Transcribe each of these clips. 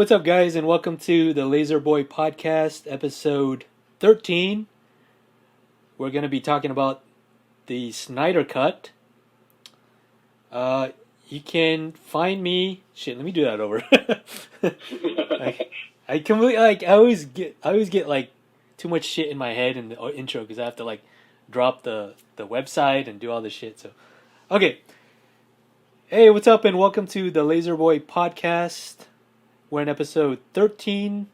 what's up, guys, and welcome to the Lazerboy podcast, episode 13. We're going to be talking about the Snyder Cut. You can find me. Shit, let me do that over. I completely I always get like too much shit in my head in the intro because I have to like drop the website and do all this shit. So, okay. Hey, what's up, and welcome to the Lazerboy podcast. We're in episode 13, and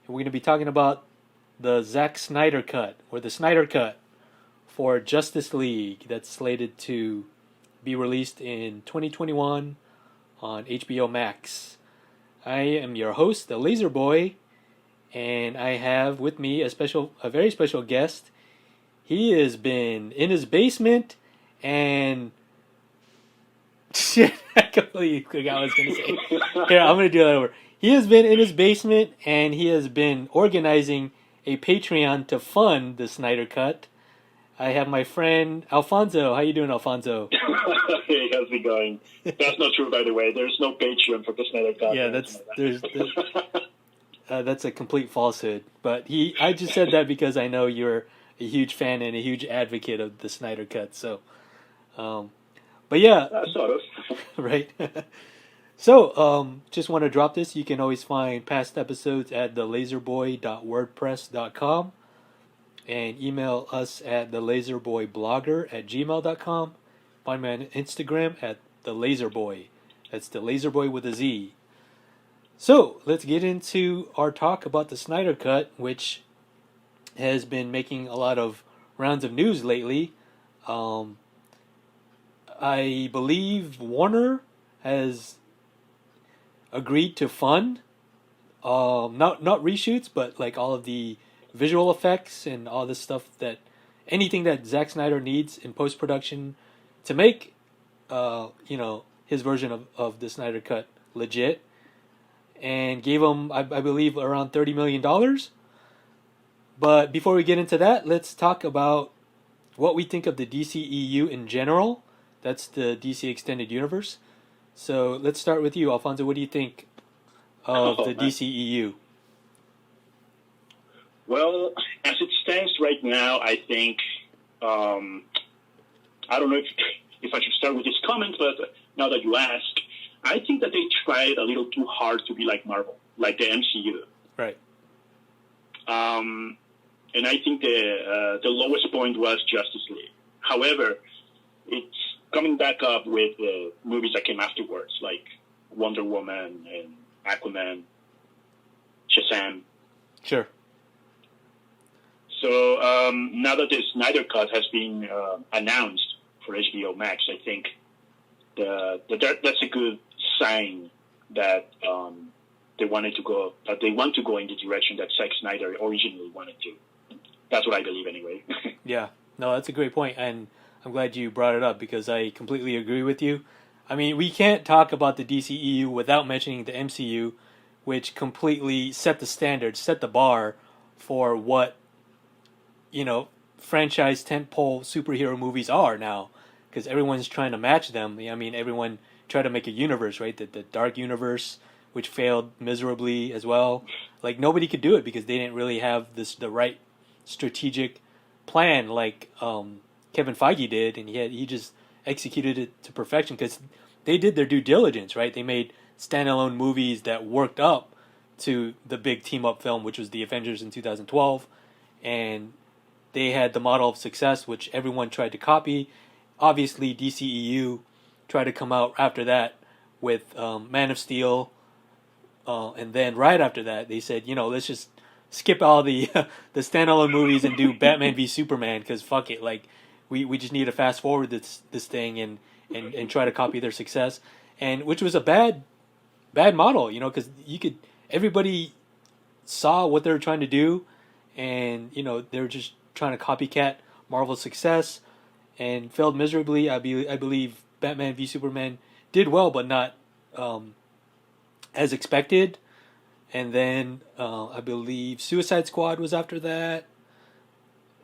we're going to be talking about the Zack Snyder cut, or the Snyder cut for Justice League that's slated to be released in 2021 on HBO Max. I am your host, the Lazerboy, and I have with me a very special guest. He has been in his basement and shit, I completely forgot what I was going to say. Here, I'm going to do that over. He has been in his basement and he has been organizing a Patreon to fund the Snyder Cut. I have my friend Alfonso. How you doing, Alfonso? Hey, how's it going? That's not true, by the way. There's no Patreon for the Snyder Cut. Yeah, that's a complete falsehood. But I just said that because I know you're a huge fan and a huge advocate of the Snyder Cut. So, but yeah, sort of. Right. So, just want to drop this. You can always find past episodes at thelazerboy.wordpress.com and email us at thelazerboyblogger@gmail.com. Find me on Instagram at thelazerboy. That's the Lazerboy with a Z. So, let's get into our talk about the Snyder Cut, which has been making a lot of rounds of news lately. I believe Warner has agreed to fund not reshoots, but like all of the visual effects and all this stuff, that anything that Zack Snyder needs in post production to make his version of the Snyder Cut legit, and gave him I believe around $30 million. But before we get into that, let's talk about what we think of the DCEU in general. That's the DC Extended Universe. So let's start with you, Alfonso. What do you think of the DCEU? Well, as it stands right now, I think, I don't know if I should start with this comment, but now that you ask, I think that they tried a little too hard to be like Marvel, like the MCU. Right. And I think the lowest point was Justice League. However, it's coming back up with the movies that came afterwards, like Wonder Woman and Aquaman, Shazam. Sure. So now that the Snyder Cut has been announced for HBO Max, I think that's a good sign that they want to go in the direction that Zack Snyder originally wanted to. That's what I believe, anyway. Yeah. No, that's a great point, and I'm glad you brought it up because I completely agree with you. I mean, we can't talk about the DCEU without mentioning the MCU, which completely set the standard, set the bar for what, franchise tentpole superhero movies are now, because everyone's trying to match them. I mean, everyone tried to make a universe, right? The Dark Universe, which failed miserably as well. Like, nobody could do it because they didn't really have the right strategic plan like Kevin Feige did, and he just executed it to perfection because they did their due diligence, right? They made standalone movies that worked up to the big team-up film, which was the Avengers in 2012, and they had the model of success, which everyone tried to copy. Obviously, DCEU tried to come out after that with Man of Steel, and then right after that, they said, let's just skip all the the standalone movies and do Batman v Superman because fuck it, like we just need to fast forward this thing and try to copy their success, and which was a bad model, because everybody saw what they were trying to do, and they were just trying to copycat Marvel's success and failed miserably. I believe Batman v Superman did well, but not as expected. And then I believe Suicide Squad was after that.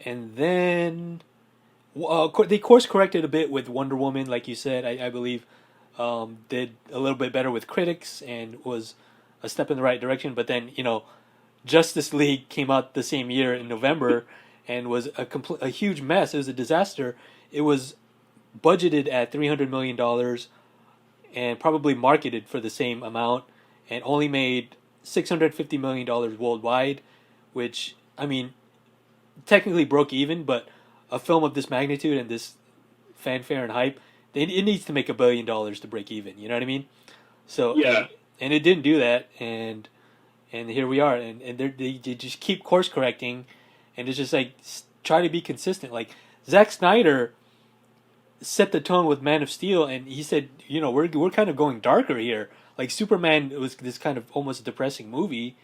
And then they course corrected a bit with Wonder Woman, like you said. I believe did a little bit better with critics and was a step in the right direction. But then Justice League came out the same year in November and was a huge mess. It was a disaster. It was budgeted at $300 million and probably marketed for the same amount, and only made $650 million worldwide, which, I mean, technically broke even, but a film of this magnitude and this fanfare and hype, it needs to make $1 billion to break even. You know what I mean? So Yeah. and it didn't do that, and here we are, and they just keep course correcting, and it's just like try to be consistent. Like Zack Snyder set the tone with Man of Steel, and he said, we're kind of going darker here. Like Superman was this kind of almost depressing movie,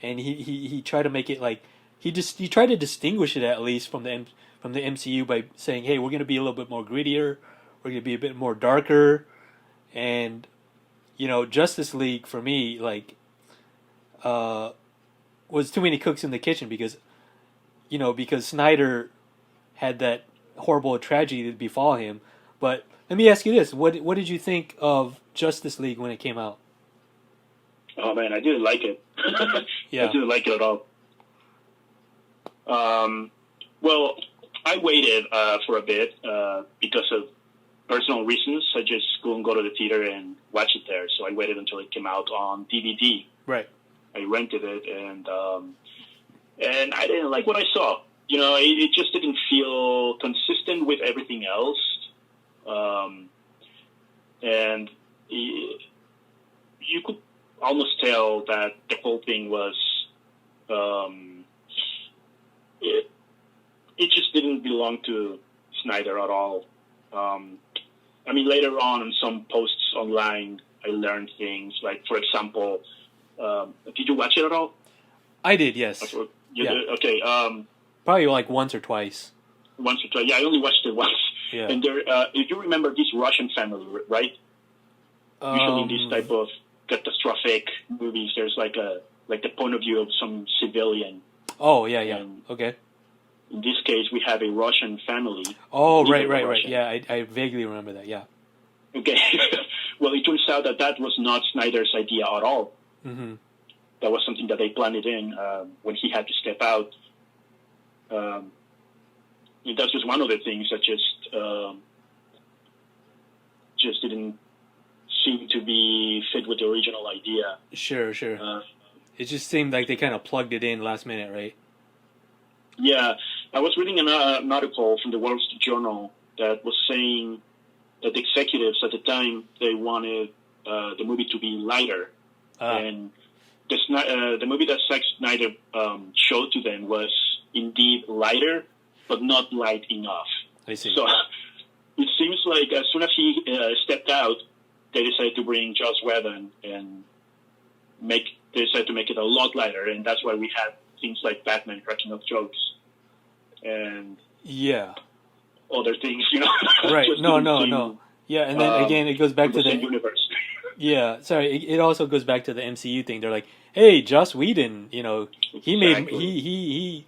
and he tried to make it like he tried to distinguish it at least from the MCU by saying, hey, we're going to be a little bit more grittier, we're going to be a bit more darker, and Justice League for me like was too many cooks in the kitchen because Snyder had that horrible tragedy that befall him. But let me ask you this: what did you think of Justice League when it came out? Oh man, I didn't like it. Yeah. I didn't like it at all. Well, I waited for a bit because of personal reasons. I just couldn't go to the theater and watch it there, so I waited until it came out on DVD. Right. I rented it, and I didn't like what I saw. It just didn't feel consistent with everything else. And you could almost tell that the whole thing was, it just didn't belong to Snyder at all. I mean, later on in some posts online, I learned things like, for example, did you watch it at all? I did, yes. You did? Okay. Probably like once or twice. Once or twice. Yeah, I only watched it once. Yeah. And there, if you remember this Russian family, right? Usually in this type of catastrophic movies, there's like the point of view of some civilian. Oh, yeah. And okay. In this case, we have a Russian family. Oh, right. Yeah, I vaguely remember that, yeah. Okay. Well, it turns out that was not Snyder's idea at all. Mm-hmm. That was something that they planned it in when he had to step out. That's just one of the things that just didn't seem to be fit with the original idea. Sure. It just seemed like they kind of plugged it in last minute, right? Yeah, I was reading an article from the Wall Street Journal that was saying that the executives at the time, they wanted the movie to be lighter. And the movie that Zack Snyder showed to them was indeed lighter, but not light enough. I see. So it seems like as soon as he stepped out, they decided to bring Joss Whedon and they decided to make it a lot lighter, and that's why we had things like Batman cracking up jokes and other things, Right. No. Yeah, and then again, it goes back to the universe. Yeah, sorry. It also goes back to the MCU thing. They're like, "Hey, Joss Whedon, he made he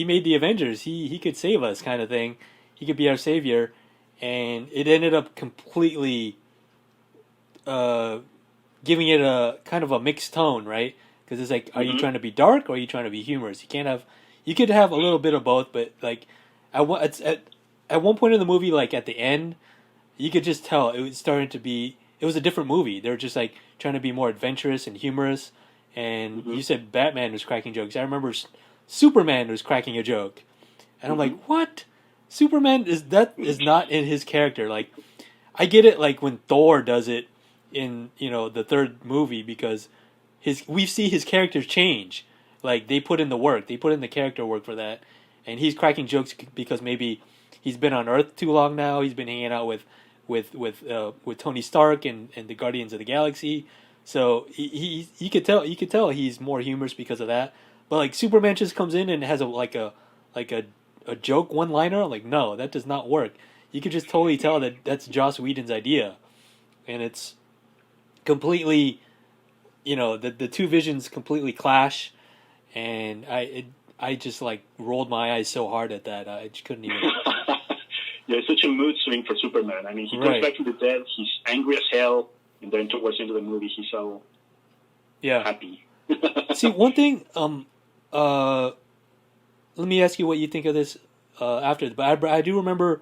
made the Avengers. He could save us, kind of thing. He could be our savior." And it ended up completely giving it a kind of a mixed tone, right? Because it's like, are you trying to be dark or are you trying to be humorous? You could have a little bit of both, but like at one point in the movie, like at the end, you could just tell it was starting to be. It was a different movie. They were just like trying to be more adventurous and humorous. And you said Batman was cracking jokes. I remember Superman was cracking a joke, and I'm like, what? Superman is not in his character. Like, I get it. Like when Thor does it in the third movie because we see his characters change. Like they put in the work. They put in the character work for that, and he's cracking jokes because maybe he's been on Earth too long now. He's been hanging out with Tony Stark and the Guardians of the Galaxy, so you could tell he's more humorous because of that. But like Superman just comes in and has a joke one liner. I'm like, no, that does not work. You could just totally tell that's Joss Whedon's idea, and it's completely, the two visions completely clash, and I just like rolled my eyes so hard at that I just couldn't even. Yeah, it's such a mood swing for Superman. I mean, he comes back from the dead, he's angry as hell, and then towards the end of the movie, he's all Yeah. happy. See, one thing. Let me ask you what you think of this after. But I do remember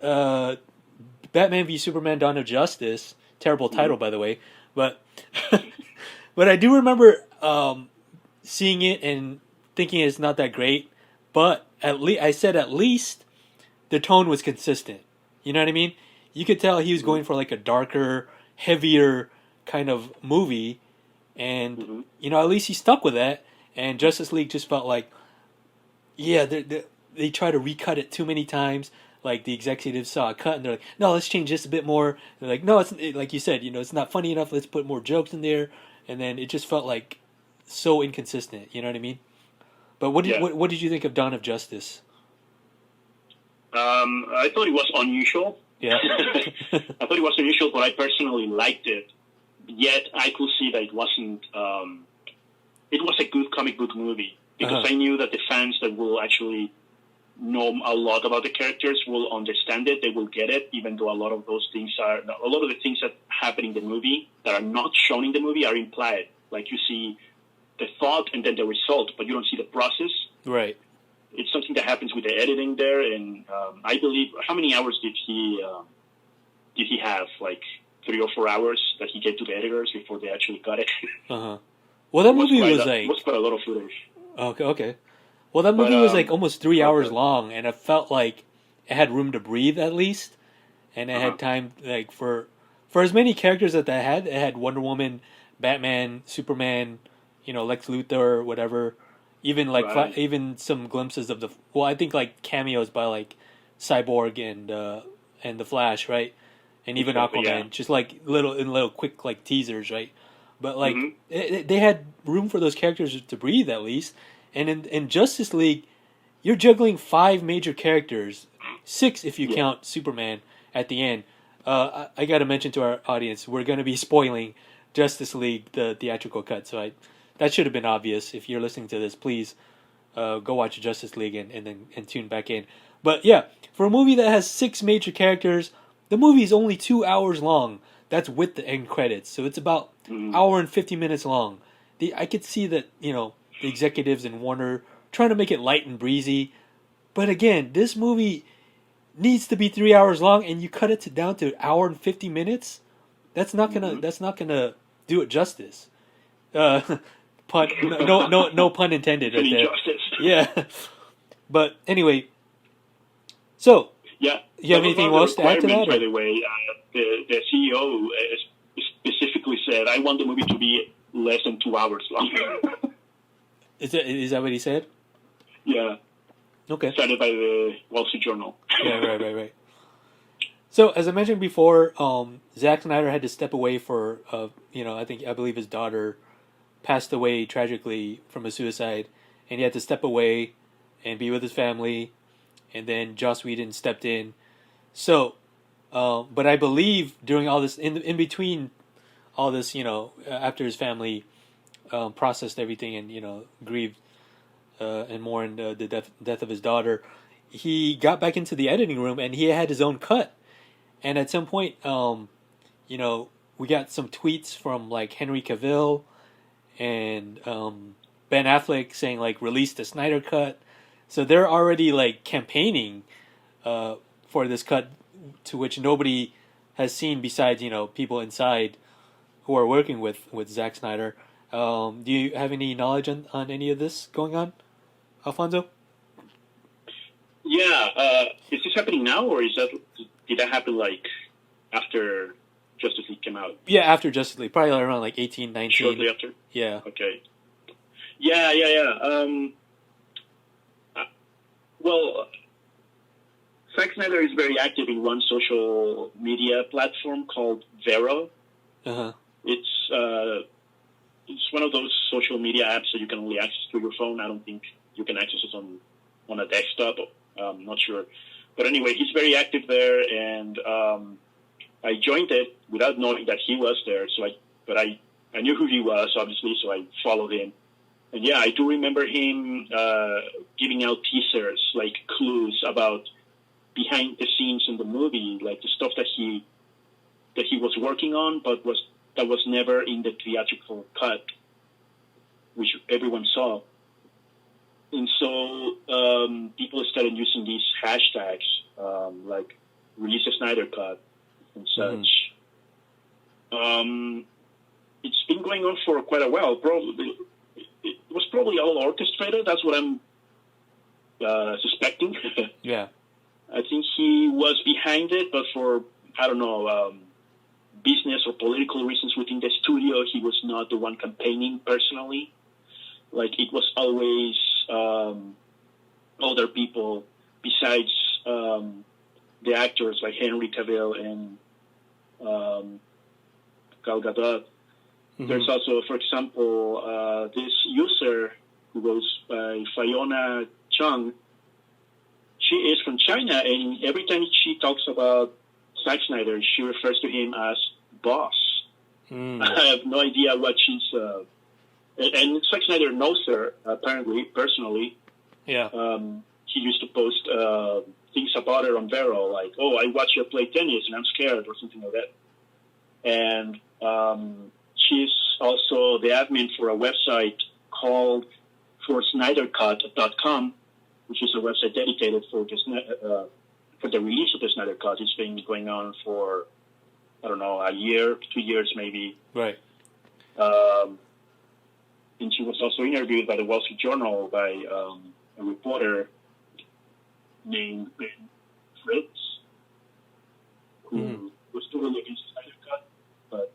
uh, Batman v Superman: Dawn of Justice. Terrible Mhm. title, by the way. But but I do remember seeing it and thinking it's not that great. But at least I said at least the tone was consistent. You know what I mean? You could tell he was Mhm. going for like a darker, heavier kind of movie, and Mhm. at least he stuck with that. And Justice League just felt like, yeah, they try to recut it too many times. Like the executives saw a cut and they're like, no, let's change this a bit more. They're like, no, like you said, it's not funny enough. Let's put more jokes in there. And then it just felt like so inconsistent. You know what I mean? But Yeah. what did you think of Dawn of Justice? I thought it was unusual. Yeah. I thought it was unusual, but I personally liked it. Yet I could see that it wasn't. It was a good comic book movie because I knew that the fans that will actually know a lot about the characters will understand it. They will get it, even though a lot of those things a lot of the things that happen in the movie that are not shown in the movie are implied. Like you see the thought and then the result, but you don't see the process. Right. It's something that happens with the editing there, and I believe how many hours did he have? Like 3 or 4 hours that he gave to the editors before they actually got it. Well, that It was movie quite was it was quite a lot of footage. okay. Well, that But movie was like almost 3 hours okay. long, and it felt like it had room to breathe at least, and it Uh-huh. had time like for as many characters that they had. It had Wonder Woman, Batman, Superman, Lex Luthor, whatever. Even like Right. even some glimpses of I think like cameos by like Cyborg and the Flash, right? And even Exactly. Yeah. Aquaman, just like little quick like teasers, right? But like Mm-hmm. they had room for those characters to breathe at least. And in Justice League, you're juggling five major characters, six if you Yeah. count Superman at the end. I got to mention to our audience, we're going to be spoiling Justice League, the theatrical cut. So that should have been obvious. If you're listening to this, please go watch Justice League and tune back in. But yeah, for a movie that has six major characters, the movie is only 2 hours long. That's with the end credits, so it's about Mm-hmm. hour and 50 minutes long. I could see that the executives in Warner trying to make it light and breezy, but again, this movie needs to be 3 hours long, and you cut it down to an hour and 50 minutes. Mm-hmm. That's not gonna do it justice. Uh, pun no pun intended right Pretty there. justice. Yeah, but anyway, so Yeah. you That have was one anything of the else to add to requirements, that? by Or? the way. The CEO specifically said, "I want the movie to be less than 2 hours long." Is that what he said? Yeah. Okay. Started by the Wall Street Journal. Yeah, right. So as I mentioned before, Zack Snyder had to step away for I believe his daughter passed away tragically from a suicide, and he had to step away and be with his family, and then Joss Whedon stepped in. So, but I believe during all this, in between all this, after his family processed everything and grieved and mourned the death of his daughter, he got back into the editing room and he had his own cut. And at some point, we got some tweets from like Henry Cavill and Ben Affleck saying like release the Snyder cut. So they're already like campaigning for this cut, to which nobody has seen besides people inside who are working with Zack Snyder. Do you have any knowledge on any of this going on, Alfonso? Yeah. Is this happening now, or did that happen like after Justice League came out? Yeah, after Justice League, probably around like 18, 19. Shortly after. Yeah. Okay. Yeah. Well, Zack Snyder is very active in one social media platform called Vero. Uh-huh. It's one of those social media apps that you can only access through your phone. I don't think you can access it on a desktop. I'm not sure. But anyway, he's very active there, and I joined it without knowing that he was there. But I knew who he was, obviously, so I followed him. And yeah, I do remember him giving out teasers, like clues about behind the scenes in the movie, like the stuff that he was working on, but was that was never in the theatrical cut, which everyone saw. And so people started using these hashtags like release a Snyder Cut and such. It's been going on for quite a while. Probably it was probably all orchestrated. That's what I'm suspecting. Yeah. I think he was behind it, but for, I don't know, business or political reasons within the studio, he was not the one campaigning personally. Like, it was always other people besides the actors like Henry Cavill and Gal Gadot. There's also, for example, this user who goes by Fiona Chung. She is from China, and every time she talks about Zack Snyder, she refers to him as boss. I have no idea what she's... and Zack Snyder knows her, apparently, personally. Yeah. He used to post things about her on Vero, like, oh, I watch her play tennis and I'm scared, or something like that. And she's also the admin for a website called Snydercut.com, which is a website dedicated for the release of the Snyder Cut. It's been going on for, I don't know, a year, 2 years maybe. Right. And she was also interviewed by the Wall Street Journal by a reporter named Ben Fritz, who was totally against the Snyder Cut, but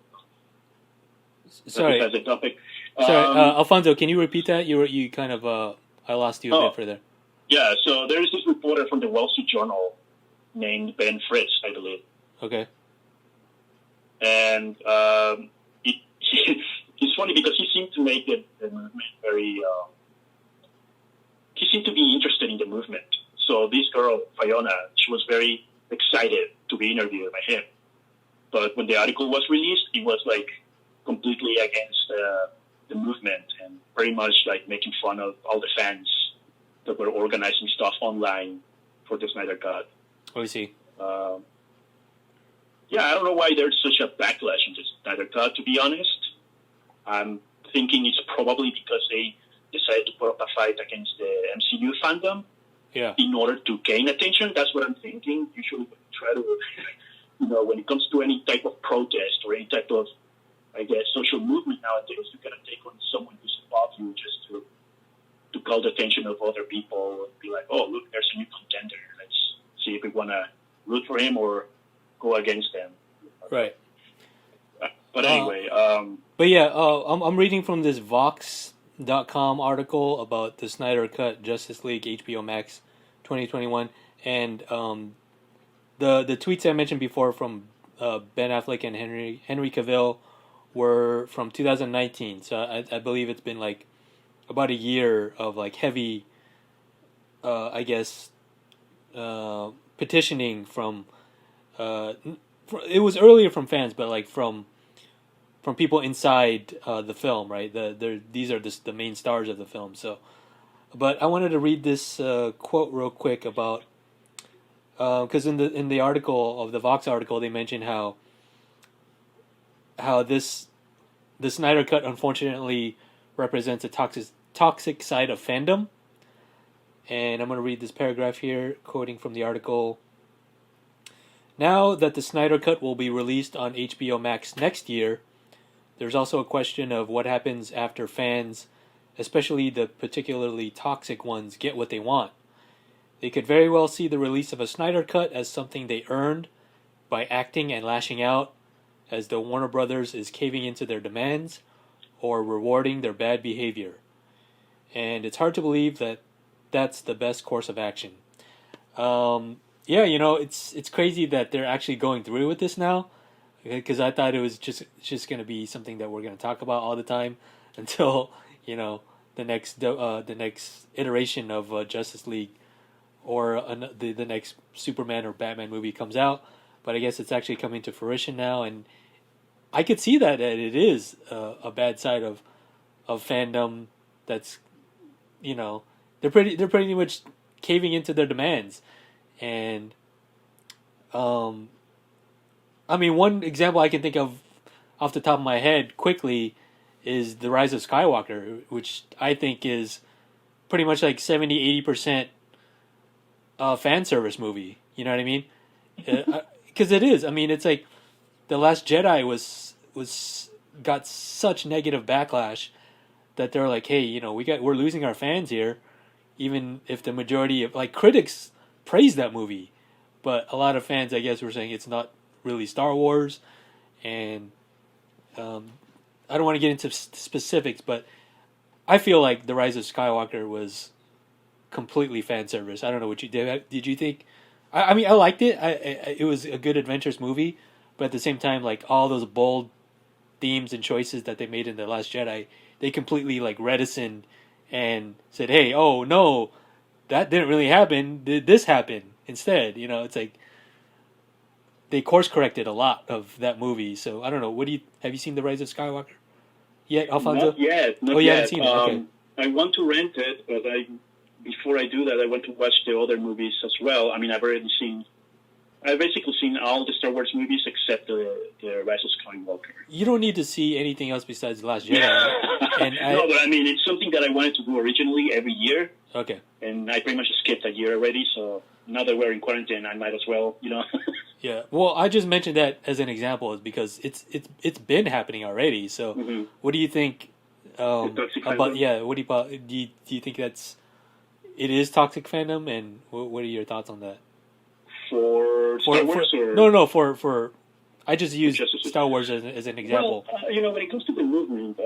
sorry, that's the topic. Sorry, Alfonso, can you repeat that? You kind of I lost you a bit further. Yeah, so there's this reporter from the Wall Street Journal named Ben Fritz, I believe. Okay. And it's funny because he seemed to make the movement very... he seemed to be interested in the movement. So this girl, Fiona, she was very excited to be interviewed by him. But when the article was released, it was like completely against the movement and very much like making fun of all the fans that were organizing stuff online for the Snyder Cut. Oh, I see. Yeah, I don't know why there's such a backlash in the Snyder Cut, to be honest. I'm thinking it's probably because they decided to put up a fight against the MCU fandom in order to gain attention. That's what I'm thinking. Usually when you try to, when it comes to any type of protest or any type of, I guess, social movement nowadays, you gotta take on someone who's above you just to call the attention of other people and be like, oh, look, there's a new contender. Let's see if we want to root for him or go against them. Right. But anyway. But yeah, I'm reading from this Vox.com article about the Snyder Cut Justice League HBO Max 2021. And the tweets I mentioned before from Ben Affleck and Henry Cavill were from 2019. So I believe it's been like about a year of like heavy, I guess, petitioning from. It was earlier from fans, but like from people inside the film, right? These are the main stars of the film. So, but I wanted to read this quote real quick about because in the article of the Vox article they mentioned how the Snyder Cut unfortunately represents a toxic side of fandom. And I'm going to read this paragraph here, quoting from the article. Now that the Snyder Cut will be released on HBO Max next year, there's also a question of what happens after fans, especially the particularly toxic ones, get what they want. They could very well see the release of a Snyder Cut as something they earned by acting and lashing out, as though Warner Brothers is caving into their demands or rewarding their bad behavior. And it's hard to believe that that's the best course of action. Yeah, it's crazy that they're actually going through with this now, because I thought it was just going to be something that we're going to talk about all the time until the next iteration of Justice League or the next Superman or Batman movie comes out. But I guess it's actually coming to fruition now, and I could see that it is a bad side of fandom. That's they're pretty much caving into their demands. And I mean, one example I can think of off the top of my head quickly is The Rise of Skywalker, which I think is pretty much like 70-80% fan service movie. You know what I mean? Because it is. I mean, it's like The Last Jedi was got such negative backlash that they're like, hey, we're losing our fans here, even if the majority of like critics praise that movie, but a lot of fans, I guess, were saying it's not really Star Wars, and I don't want to get into specifics, but I feel like The Rise of Skywalker was completely fan service. I don't know what you did. Did you think? I mean, I liked it. It was a good adventurous movie, but at the same time, like all those bold themes and choices that they made in The Last Jedi, they completely like reticent and said, "Hey, oh no, that didn't really happen. Did this happen instead?" It's like they course corrected a lot of that movie. So I don't know. Have you seen The Rise of Skywalker yet, Alfonso? Not yet. You haven't seen it. Okay. I want to rent it, but before I do that, I want to watch the other movies as well. I mean, I've basically seen all the Star Wars movies except the Rise of Skywalker. You don't need to see anything else besides The Last Jedi. No, but I mean, it's something that I wanted to do originally every year. Okay. And I pretty much skipped a year already, so now that we're in quarantine, I might as well, Yeah. Well, I just mentioned that as an example is because it's been happening already. So, What do you think about? Yeah. What do you think it is toxic fandom, and what are your thoughts on that? For Star Wars? No, for I just used Star Wars as an example. Well, when it comes to the movement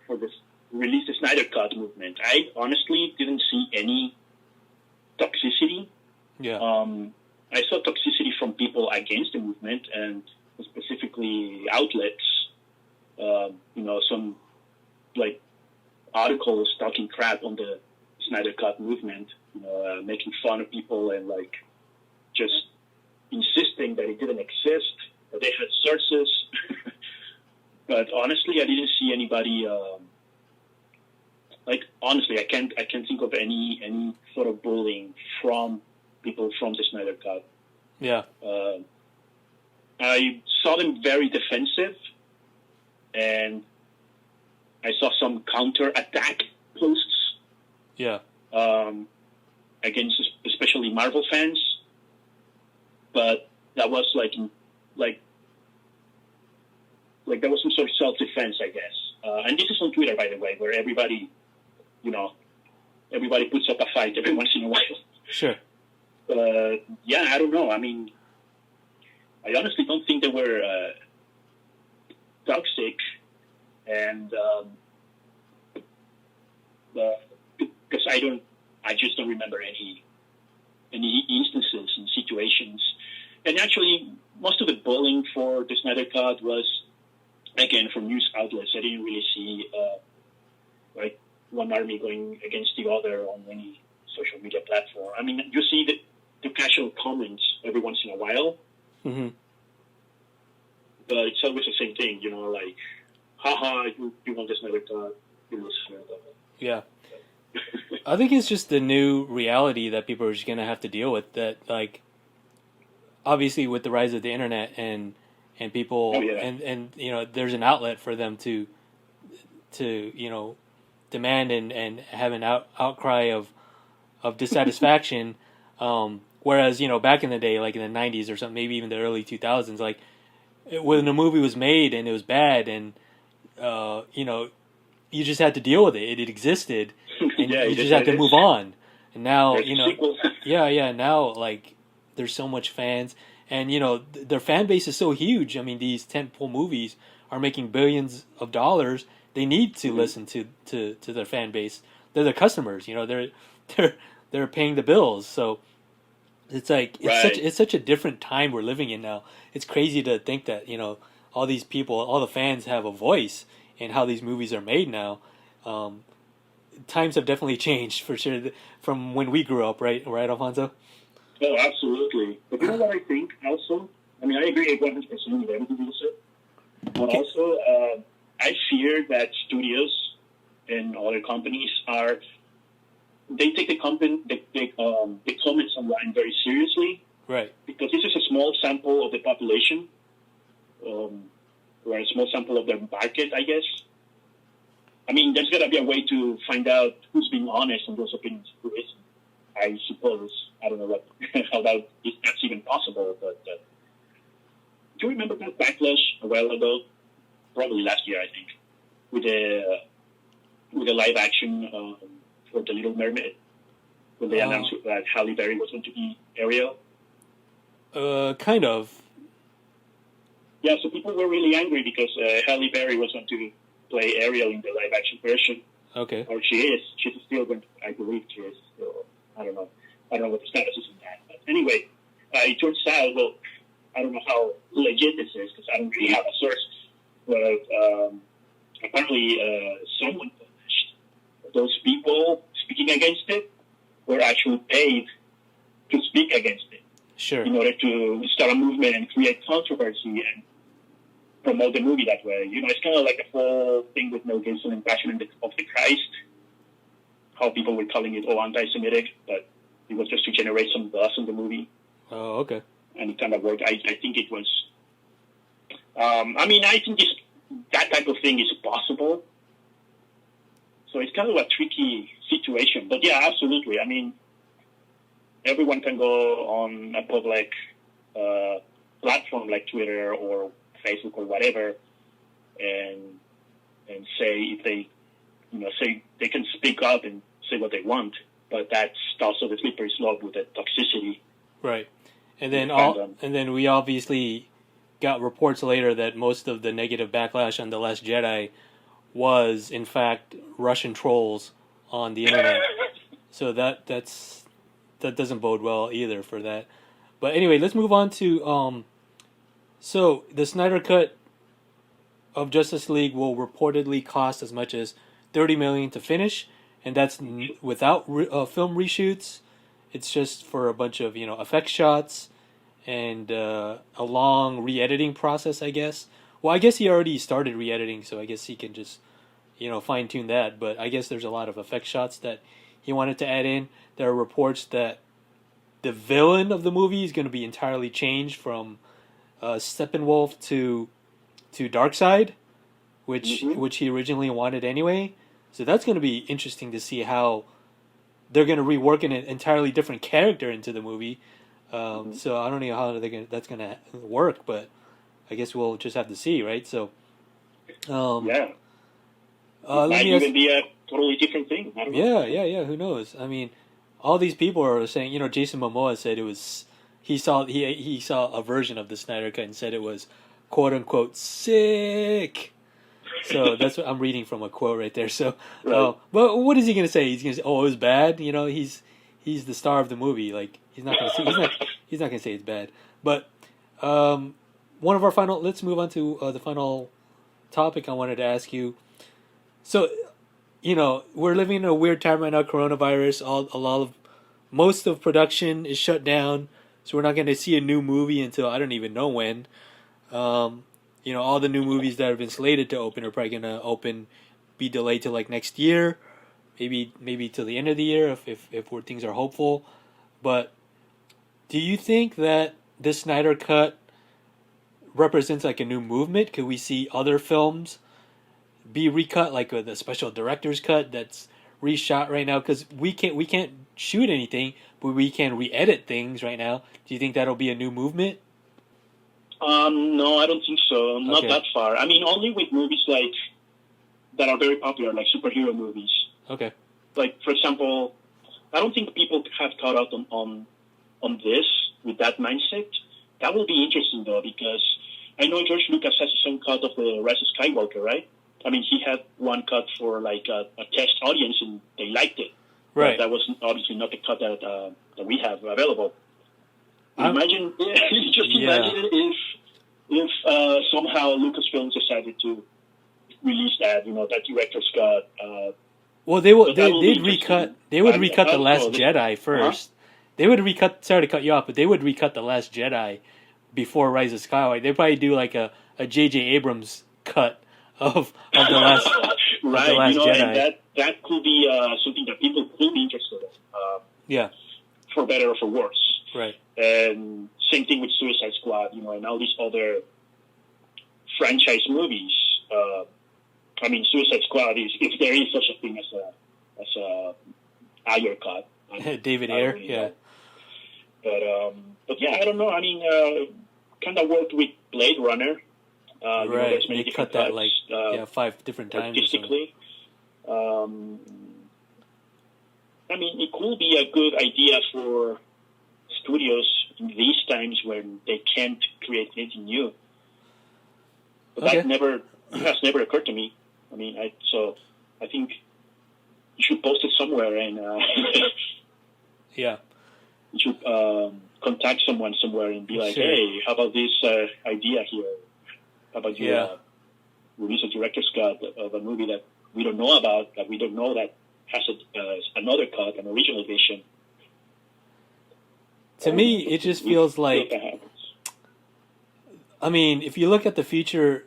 for this release, the Snydercut movement, I honestly didn't see any toxicity. Yeah. I saw toxicity from people against the movement, and specifically outlets. Some like articles talking crap on the Snydercut movement, making fun of people and like just insisting that it didn't exist, that they had sources. But honestly, I didn't see anybody. Honestly, I can't think of any sort of bullying from people from the Snyder Cut. Yeah. I saw them very defensive, and I saw some counter-attack posts. Yeah. Against especially Marvel fans, but that was like that was some sort of self-defense, I guess. And this is on Twitter, by the way, where everybody puts up a fight every once in a while. Sure. Yeah, I don't know. I mean, I honestly don't think they were toxic, and because I just don't remember any instances and situations. And actually, most of the bullying for the Snyder Cut was, again, from news outlets. I didn't really see like one army going against the other on any social media platform. I mean, you see the casual comments every once in a while, but it's always the same thing, like, haha, you want the Snyder Cut, you lose Snyder Cut. Yeah. I think it's just the new reality that people are just going to have to deal with, that, like, obviously with the rise of the internet and people, and there's an outlet for them to demand and have an outcry of dissatisfaction, whereas, back in the day, like in the 90s or something, maybe even the early 2000s, like, when a movie was made and it was bad and, you just had to deal with it. It existed, and you just had to move on. And now, now, like, there's so much fans, and, their fan base is so huge. I mean, these tentpole movies are making billions of dollars. They need to listen to their fan base. They're their customers, they're paying the bills. So it's like, it's such a different time we're living in now. It's crazy to think that, all these people, all the fans have a voice in how these movies are made now. Times have definitely changed, for sure, from when we grew up, right, Alfonso? Oh, absolutely. But you know what I think also? I mean, I agree 100% with everything you said. But also, I fear that studios and other companies they take the comments online very seriously. Right. Because this is a small sample of the population. We're a small sample of their market, I guess. I mean, there's got to be a way to find out who's being honest in those opinions, who isn't. I suppose. I don't know how if that's even possible. But do you remember that backlash a while ago? Probably last year, I think, with a live action for The Little Mermaid, when they announced that Halle Berry was going to be Ariel. Kind of. Yeah, so people were really angry because Halle Berry was going to play Ariel in the live action version. Okay. Or she is. She's still going to, I believe she is still. I don't know what the status is in that. But anyway, it turns out, well, I don't know how legit this is because I don't really have a source. But apparently someone published those people speaking against it were actually paid to speak against it. Sure. In order to start a movement and create controversy and promote the movie that way. You know, it's kind of like the whole thing with Mel Gibson and Passion of the Christ, how people were calling it anti-Semitic, but it was just to generate some buzz in the movie. Oh, okay. And it kind of worked. I think it was... I think that type of thing is possible. So it's kind of a tricky situation. But yeah, absolutely. I mean, everyone can go on a public platform like Twitter or Facebook or whatever and say if they, say they can speak up and say what they want, but that's also the slippery slope with the toxicity. Right. And then we obviously got reports later that most of the negative backlash on The Last Jedi was in fact Russian trolls on the internet. So that doesn't bode well either for that. But anyway, let's move on to so the Snyder Cut of Justice League will reportedly cost as much as $30 million to finish, and that's without film reshoots. It's just for a bunch of effect shots and a long re-editing process, I guess. Well, I guess he already started re-editing, so I guess he can just fine tune that. But I guess there's a lot of effect shots that he wanted to add in. There are reports that the villain of the movie is going to be entirely changed from Steppenwolf to Darkseid, which he originally wanted anyway. So that's going to be interesting to see how they're going to rework an entirely different character into the movie. So I don't know how that's going to work, but I guess we'll just have to see, right? So yeah, might even be a totally different thing. I don't know. Yeah. Who knows? I mean, all these people are saying, Jason Momoa said it was he saw a version of the Snyder Cut and said it was quote unquote sick. So that's what I'm reading from a quote right there. So, right. But what is he gonna say? He's gonna say, "Oh, it was bad." He's the star of the movie. Like he's not gonna say it's bad. But one of our final. Let's move on to the final topic I wanted to ask you. So, we're living in a weird time right now. Coronavirus. Most of production is shut down, so we're not going to see a new movie until I don't even know when. All the new movies that have been slated to open are probably going to be delayed to like next year, maybe till the end of the year if things are hopeful. But do you think that this Snyder Cut represents like a new movement? Could we see other films be recut, like the special director's cut that's reshot right now? Because we can't shoot anything, but we can re-edit things right now. Do you think that'll be a new movement? No, I don't think so. Not that far. I mean, only with movies like that are very popular, like superhero movies. Okay. Like, for example, I don't think people have caught out on this with that mindset. That will be interesting, though, because I know George Lucas has his own cut of the Rise of Skywalker, right? I mean, he had one cut for like a test audience, and they liked it. Right. But that was obviously not the cut that we have available. Imagine if somehow Lucasfilm decided to release that director's cut. Well, they'd recut The Last Jedi first. They would recut. Sorry to cut you off, but they would recut The Last Jedi before Rise of Skywalker. They'd probably do like a J.J. Abrams cut of the last right. Of the Last Jedi. And that could be something that people could be interested in. For better or for worse. Right. And same thing with Suicide Squad, and all these other franchise movies. I mean, Suicide Squad is, if there is such a thing as a Ayer cut. David Ayer, yeah. But yeah, I don't know. I mean, kind of worked with Blade Runner. Right, there's many they cut that cuts, 5 different times. Artistically. I mean, it could be a good idea for studios in these times when they can't create anything new. But that has never occurred to me. I mean, I think you should post it somewhere and yeah, you should contact someone somewhere and be like, sure. Hey, how about this idea here? How about you release a director's cut of a movie that we don't know about, that we don't know that has another cut, an original vision. To me, it just feels like, I mean, if you look at the future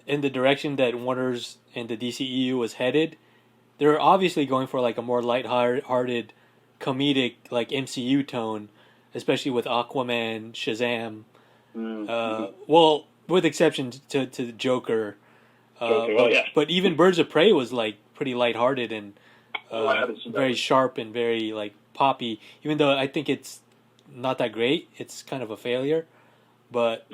in the direction that Warner's and the DCEU was headed, they're obviously going for like a more light-hearted, comedic, like MCU tone, especially with Aquaman, Shazam. Well, with exception to the Joker. But even Birds of Prey was like pretty lighthearted and very sharp and very like poppy. Even though I think it's not that great, it's kind of a failure. But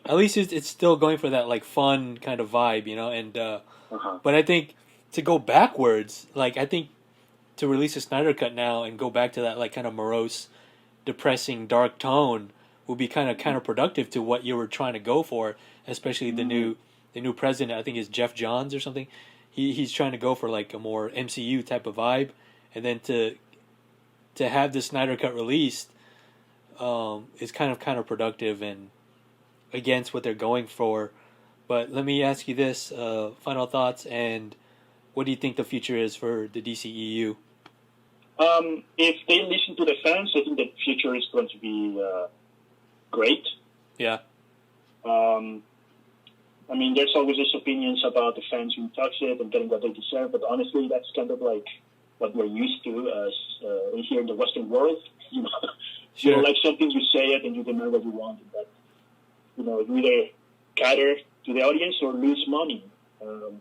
at least it's still going for that like fun kind of vibe, you know. And but I think to go backwards, like I think to release a Snyder Cut now and go back to that like kind of morose, depressing, dark tone will be kind of counterproductive to what you were trying to go for, especially the new president. I think is Jeff Johns or something. He's trying to go for like a more MCU type of vibe, and then to have the Snyder Cut released is kind of counterproductive and against what they're going for. But let me ask you this: final thoughts, and what do you think the future is for the DCEU? If they listen to the fans, I think the future is going to be great. Yeah. I mean, there's always these opinions about the fans being toxic and getting what they deserve, but honestly, that's kind of like what we're used to as here in the Western world. You know, sure. You don't like something, you say it, and you demand what you want. But you know, you either cater to the audience or lose money. So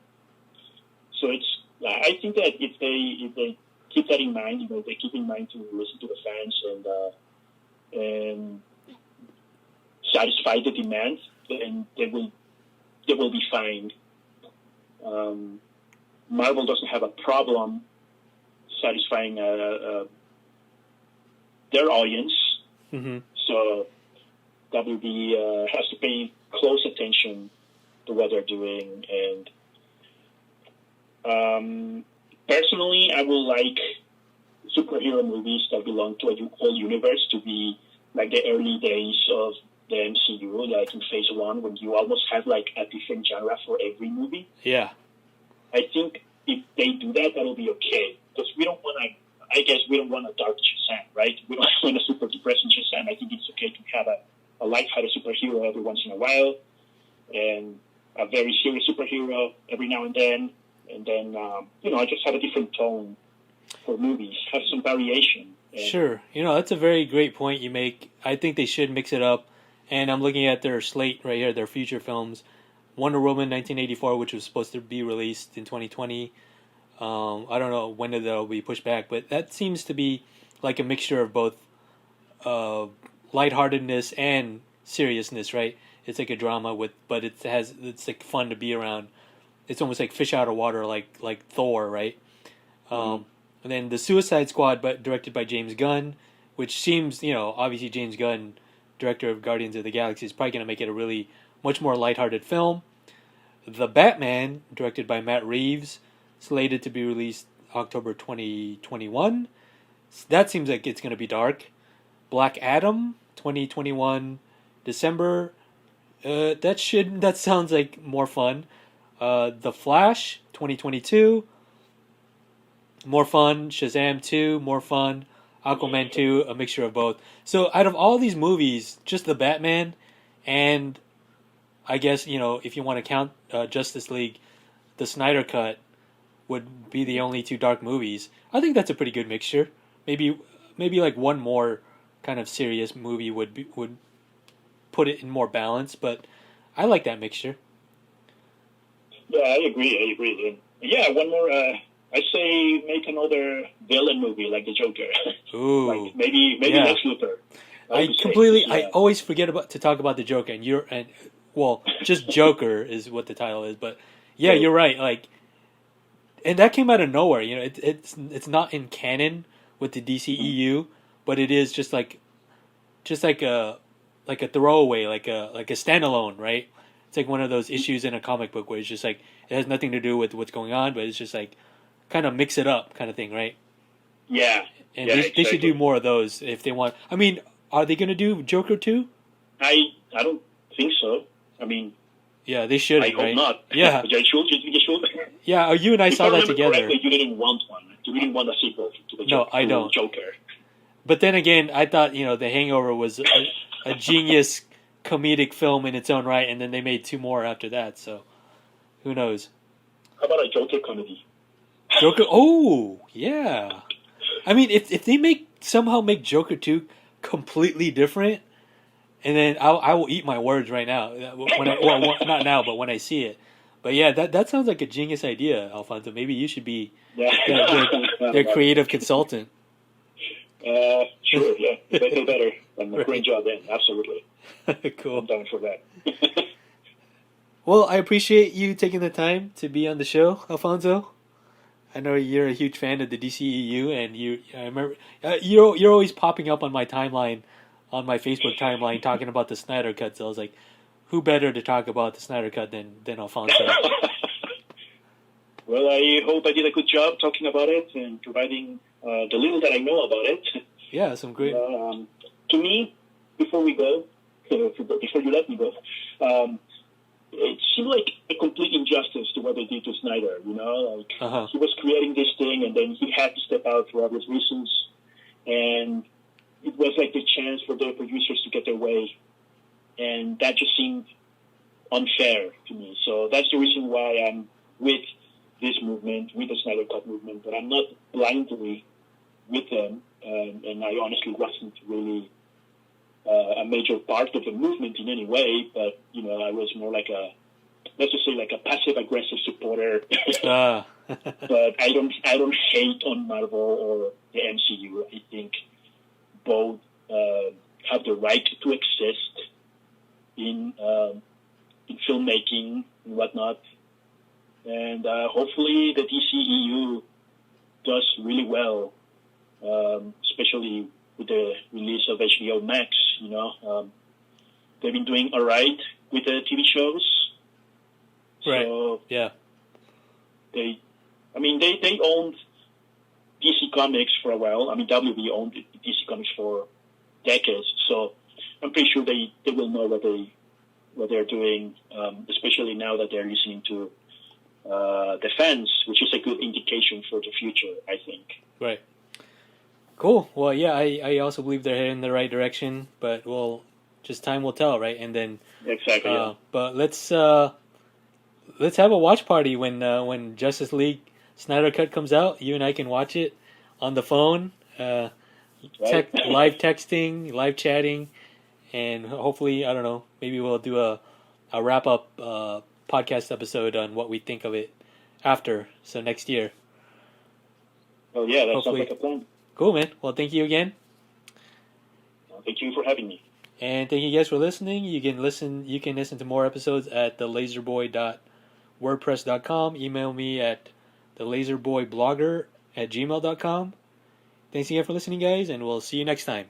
I think that if they keep that in mind, you know, they keep in mind to listen to the fans and satisfy the demand, then they will be fine. Marvel doesn't have a problem satisfying their audience, so WB has to pay close attention to what they're doing. And personally, I would like superhero movies that belong to a whole universe to be like the early days of the MCU, like in Phase 1, when you almost have like a different genre for every movie. Yeah. I think if they do that, that'll be okay. Because we don't want a dark Shazam, right? We don't want a super depressing Shazam. I think it's okay to have a lighthearted superhero every once in a while, and a very serious superhero every now and then. And then, just have a different tone for movies, have some variation. Sure. You know, that's a very great point you make. I think they should mix it up. And I'm looking at their slate right here, their future films. Wonder Woman 1984, which was supposed to be released in 2020. I don't know when that'll be pushed back, but that seems to be like a mixture of both lightheartedness and seriousness, right? It's like a drama but it's like fun to be around. It's almost like fish out of water, like Thor, right? And then the Suicide Squad, but directed by James Gunn, which seems, you know, obviously James Gunn, director of Guardians of the Galaxy, is probably going to make it a really much more lighthearted film. The Batman, directed by Matt Reeves, slated to be released October 2021. That seems like it's going to be dark. Black Adam, 2021, December. That sounds like more fun. The Flash, 2022. More fun. Shazam 2, more fun. Aquaman 2, a mixture of both. So out of all these movies, just the Batman and I guess, you know, if you want to count Justice League, the Snyder Cut would be the only two dark movies. I think that's a pretty good mixture. Maybe like one more kind of serious movie would put it in more balance, but I like that mixture. Yeah, I agree. And yeah, one more. I say make another villain movie like the Joker. Ooh, like maybe yeah. Lex Luthor. I always forget to talk about the Joker, well, just Joker is what the title is, but yeah, you're right. Like, and that came out of nowhere. You know, it's not in canon with the DCEU, but it is just like a throwaway, like a standalone, right? It's like one of those issues in a comic book where it's just like it has nothing to do with what's going on, but it's just like kind of mix it up kind of thing, right? Yeah. And yeah, they should do more of those if they want. I mean, are they going to do Joker 2? I don't think so. I mean, yeah, they should. I hope not. Yeah, they should. Yeah, you and I saw that together. Correctly, you didn't want one. You didn't want a sequel to the Joker. No, I don't. Joker. But then again, I thought The Hangover was a genius comedic film in its own right, and then they made 2 more after that. So who knows? How about a Joker comedy? Joker. Oh, yeah. I mean, if they somehow make Joker 2 completely different, and then I will eat my words right now. Not now, but when I see it. But yeah, that sounds like a genius idea, Alfonso. Maybe you should be their creative consultant. Sure, yeah. They do better. And a great job then, absolutely. Cool. I'm down for that. Well, I appreciate you taking the time to be on the show, Alfonso. I know you're a huge fan of the DCEU, and I remember you're always popping up on my timeline, on my Facebook timeline, talking about the Snyder Cut. So I was like, who better to talk about the Snyder Cut than Alfonso? Well, I hope I did a good job talking about it and providing the little that I know about it. Yeah, some great. To me, before we go, before you let me go, it seemed like a complete injustice to what they did to Snyder. You know, like he was creating this thing, and then he had to step out for obvious reasons, and it was like the chance for the producers to get their way, and that just seemed unfair to me. So that's the reason why I'm with this movement, with the Snyder Cut movement, but I'm not blindly with them, and I honestly wasn't really a major part of the movement in any way, but, you know, I was more like let's just say like a passive-aggressive supporter. But I don't hate on Marvel or the MCU. I think both have the right to exist in filmmaking and whatnot. And hopefully the DCEU does really well, especially with the release of HBO Max. You know, they've been doing all right with the TV shows. Right. So yeah. They owned DC Comics for a while. I mean, WB owned DC Comics for decades. So I'm pretty sure they will know what they're doing, especially now that they're listening to the fans, which is a good indication for the future, I think. Right. Cool. Well, yeah, I also believe they're heading in the right direction, but just time will tell, right? And then exactly. Yeah. But let's have a watch party when Justice League Snyder Cut comes out. You and I can watch it on the phone, live texting, live chatting, and hopefully, I don't know, maybe we'll do a wrap up podcast episode on what we think of it after, so next year. Oh yeah, that sounds like a plan. Cool, man. Well, thank you again. Thank you for having me. And thank you guys for listening. You can listen to more episodes at thelazerboy.wordpress.com. Email me at thelazerboyblogger@gmail.com. Thanks again for listening, guys, and we'll see you next time.